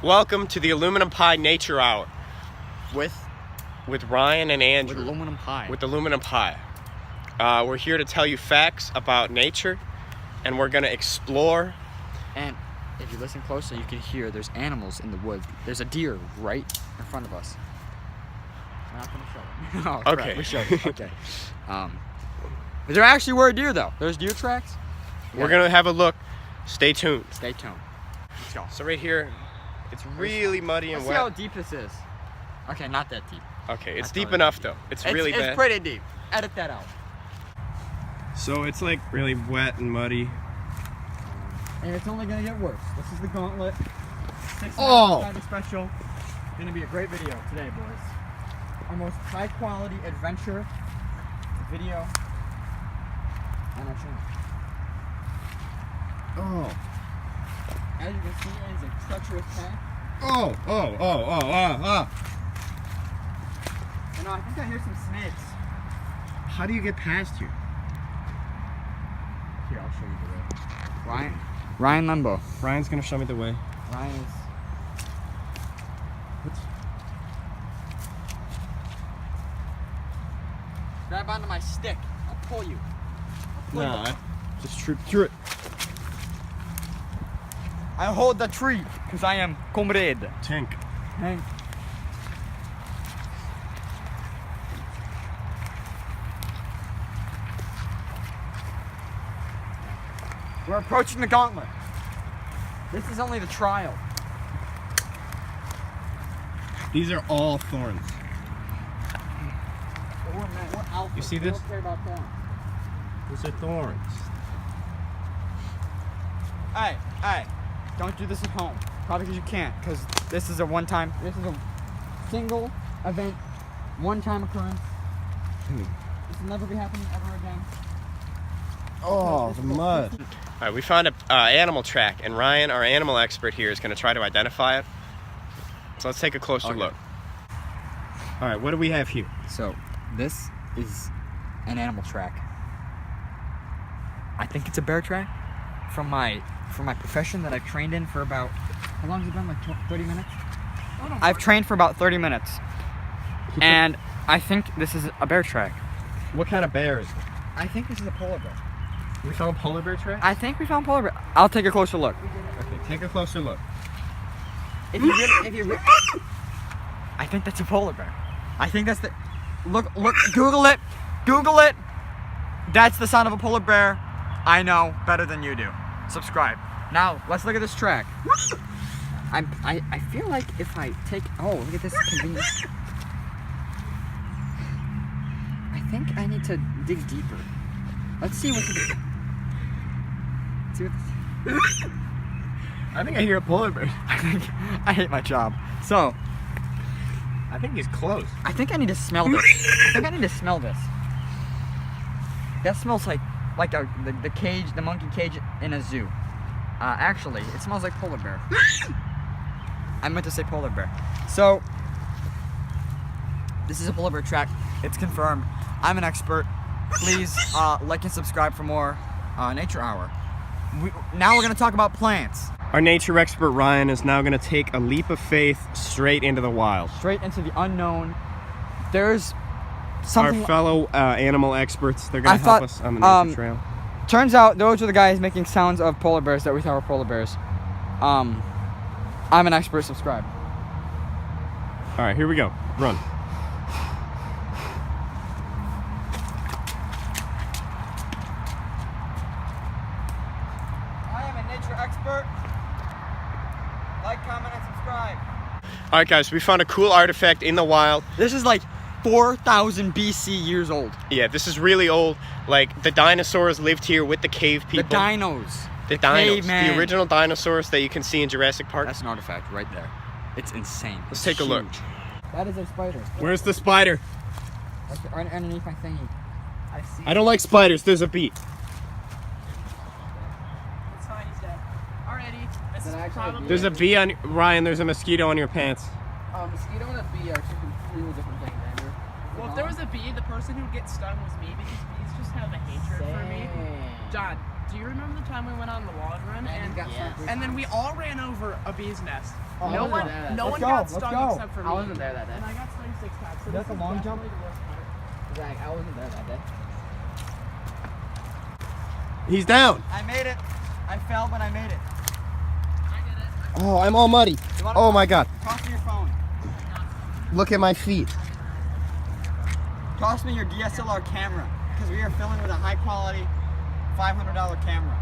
Welcome to the Aluminum Pie Nature Hour with Ryan and Andrew. With aluminum pie. With aluminum pie. We're here to tell you facts about nature, and we're going to explore. And if you listen closely, you can hear there's animals in the woods. There's a deer right in front of us. We're not going to show it. Oh, okay. Right, we showed it. Okay. There actually were a deer, though. There's deer tracks. We're going to have a look. Stay tuned. Stay tuned. Let's go. So right here, it's really muddy and Let's wet. see how deep this is. Okay, not that deep. Okay, it's deep enough though. It's really bad. It's pretty deep. Edit that out. So it's like really wet and muddy. And it's only gonna get worse. This is the gauntlet. 6 Oh! Kind of special. Gonna be a great video today, boys. Our most high quality adventure video on our channel. Oh. As you can see, it is a treacherous path. Oh. And I think I hear some snakes. How do you get past here? Here, I'll show you the way. Ryan Lembo. Ryan's gonna show me the way. Ryan is. Grab onto my stick. I'll pull you. Just troop through it. I hold the tree because I am comrade. Tank. Hank. We're approaching the gauntlet. This is only the trial. These are all thorns. You see this? We don't care about thorns. These are thorns. Hey, don't do this at home. Probably because you can't, because this is a single event, one-time occurrence. This will never be happening ever again. Oh, the mud. All right, we found an animal track, and Ryan, our animal expert here, is going to try to identify it. So let's take a closer look. All right, what do we have here? So, this is an animal track. I think it's a bear track. From my profession that I've trained in for about, how long has it been? Like 30 minutes? I've trained for about 30 minutes. And I think this is a bear track. What kind of bear is it? I think this is a polar bear. We found a polar bear track? I think we found polar bear. I'll take a closer look. Okay, take a closer look. If you really, I think that's a polar bear. I think that's the, look, Google it. That's the sound of a polar bear. I know better than you do. Subscribe. Now, let's look at this track. I feel like if I take, oh, look at this convenience. I think I need to dig deeper. Let's see what's I think I hear a polar bear. I hate my job. So, I think he's close. I think I need to smell this. That smells like the cage, the monkey cage in a zoo. Actually, it smells like polar bear. I meant to say polar bear. So, this is a polar bear track. It's confirmed. I'm an expert. Please like and subscribe for more Nature Hour. Now we're going to talk about plants. Our nature expert Ryan is now going to take a leap of faith straight into the wild. Straight into the unknown. There's something. Our fellow animal experts, they're going to help us on the nature trail. Turns out those are the guys making sounds of polar bears that we thought were polar bears. I'm an expert. Subscribe. All right, here we go. Run. I am a nature expert. Like, comment, and subscribe. All right, guys, we found a cool artifact in the wild. This is like 4,000 BC years old. Yeah, this is really old. Like, the dinosaurs lived here with the cave people. The dinos. The dinos. Caveman. The original dinosaurs that you can see in Jurassic Park. That's an artifact right there. It's insane. Let's take a look. That is a spider. Where's the spider? Right underneath my thingy. I see. I don't like spiders. There's a bee. It's fine, he's dead. Alrighty. This is probably... There's a bee on... Ryan, there's a mosquito on your pants. Mosquito and a bee are two completely different things, Andrew. Well, if there was a bee, the person who would get stung was me because bees just have a hatred for me. John, Do you remember the time we went on the log run Yes. and then we all ran over a bee's nest? Oh, no one Let's go, got let's stung go. except for me. I wasn't there that day. And I got stung 6 times. So Is that this the is long jump? definitely the worst part. Zach, I wasn't there that day. He's down. I made it. I fell, but I made it. I did it. Oh, I'm all muddy. Oh my God. Toss me your phone. Look at my feet. Toss me your DSLR camera, because we are filming with a high quality $500 camera.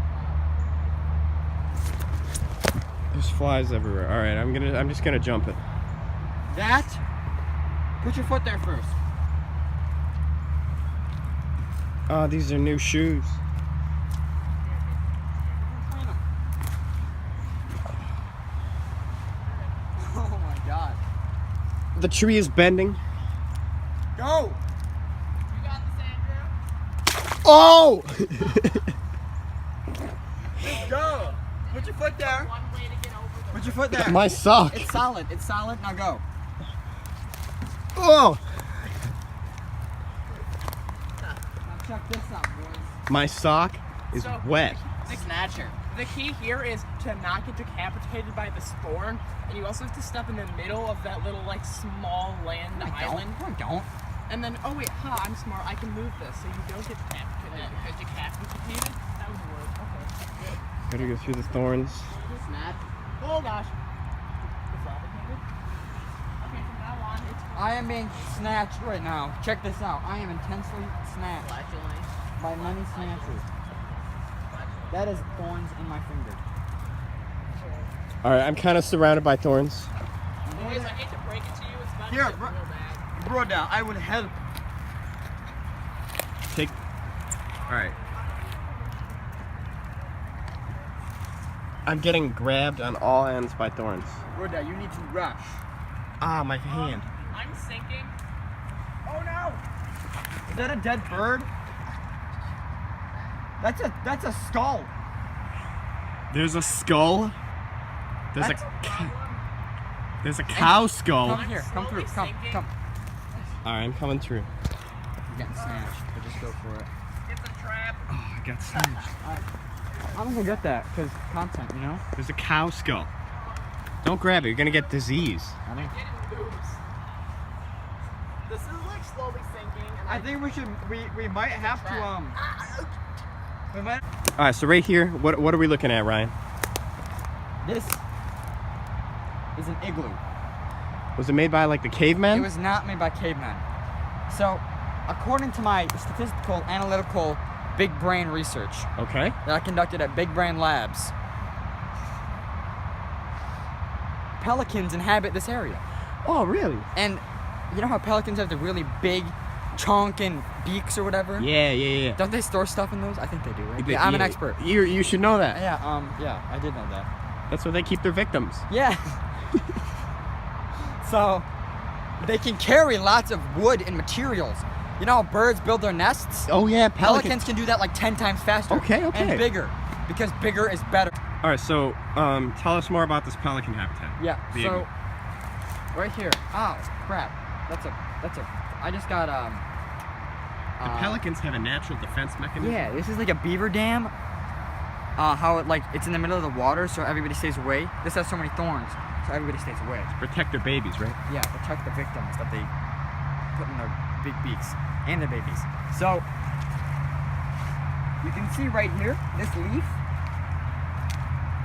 There's flies everywhere. All right, I'm just gonna jump it. That, put your foot there first. Oh, these are new shoes. Clean 'em. Oh my God. The tree is bending. Go! You got this, Andrew? Oh! Go! Put your foot there. One way to get over the Put your foot there. My sock. It's solid. It's solid. Now go. Oh! Now check this out, boys. My sock is So- wet. The snatcher. The key here is to not get decapitated by this thorn, and you also have to step in the middle of that little like small land island. No, I don't. And then, oh wait, I'm smart. I can move this so you don't get decapitated. That would work. Okay, good. Gotta go through the thorns. Snatch. Oh gosh. Okay, from now on, it's I am being snatched right now. Check this out. I am intensely snatched by many snatchers. That is thorns in my finger. All right, I'm kind of surrounded by thorns. boys, I hate to break it to you, it's about to Here, get real bad. Bro, down. I would help. Take. All right. I'm getting grabbed on all ends by thorns. Bro, down. You need to rush. Ah, my hand. I'm sinking. Oh no! Is that a dead bird? That's a skull. There's a skull. There's That's- there's a cow skull. Come here. Come through. Come. Come. All right, I'm coming through. You're getting snatched. But just go for it. It's a trap. Oh, I got snatched. I'm gonna get that because content, you know. There's a cow skull. Don't grab it. You're gonna get disease. I think. It moves. This is like slowly sinking. And I think we should. We might have to We might. All right, so right here, what are we looking at, Ryan? This is an igloo. Was it made by like the cavemen? It was not made by cavemen. So, according to my statistical, analytical, big brain research Okay. that I conducted at Big Brain Labs, pelicans inhabit this area. Oh, really? And you know how pelicans have the really big, chonking beaks or whatever? Yeah. Don't they store stuff in those? I think they do, right? Yeah, I'm an expert. You should know that. Yeah, I did know that. That's where they keep their victims. Yeah. So, they can carry lots of wood and materials. You know how birds build their nests? Oh yeah, Pelicans can do that like 10 times faster. Okay. And bigger, because bigger is better. All right, so tell us more about this pelican habitat. Yeah. The So, igloo. right here. Oh crap. That's a. I just got The pelicans have a natural defense mechanism. Yeah, this is like a beaver dam. How it like it's in the middle of the water, so everybody stays away. This has so many thorns, so everybody stays away. Protect their babies, right? Yeah, protect the victims that they put in their big beaks and their babies. So you can see right here, this leaf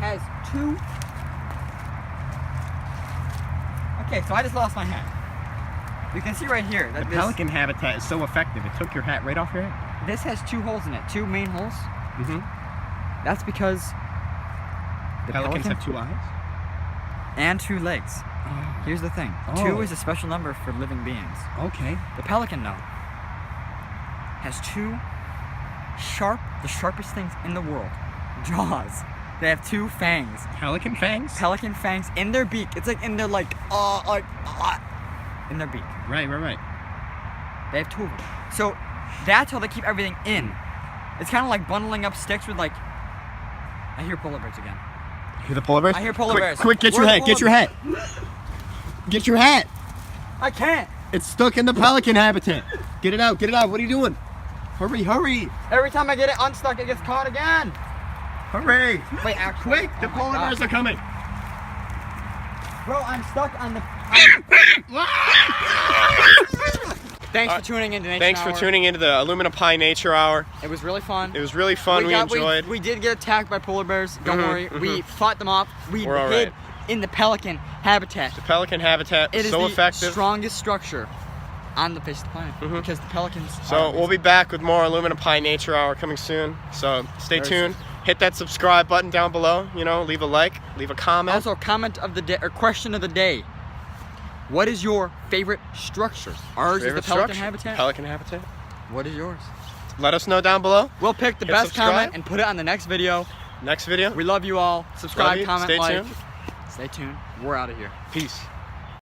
has two. Okay, so I just lost my hat. You can see right here that The pelican habitat is so effective. It took your hat right off your head. this has two holes in it, two main holes. Mm-hmm. That's because the Pelicans pelican have two eyes. and two legs. Here's the thing. Oh. 2 is a special number for living beings. Okay. The pelican, though, has two the sharpest things in the world, jaws. They have two fangs. Pelican fangs? Pelican fangs in their beak. It's like in their in their beak. Right. They have two of them. So that's how they keep everything in. It's kind of like bundling up sticks with like. I hear polar bears again. Hear the polar bears? I hear polar bears. Quick, get your Where's hat. the Get your polar- hat. Get your hat. I can't. It's stuck in the pelican habitat. Get it out. What are you doing? Hurry. Every time I get it unstuck, it gets caught again. Hooray! Wait, actually. Quick, the oh my polar God. bears are coming. Bro, I'm stuck on the. Thanks for tuning in to Nature Thanks Hour. for tuning into the Aluminum Pie Nature Hour. It was really fun. It was really fun. We enjoyed. We did get attacked by polar bears. Don't worry. We fought them off. We're all hid right. in the pelican habitat. The pelican habitat It is is so the effective. strongest structure on the face of the planet because the pelicans. So we'll be back with more Aluminum Pie Nature Hour coming soon. So stay tuned. Hit that subscribe button down below. You know, leave a like, leave a comment. Also, comment of the day or question of the day. What is your favorite structure? Ours is the pelican habitat. Pelican habitat. What is yours? Let us know down below. We'll pick the Hit best subscribe. comment and put it on the next video. Next video. We love you all. Subscribe, Love you. comment, Stay like. tuned. Stay tuned. We're out of here. Peace.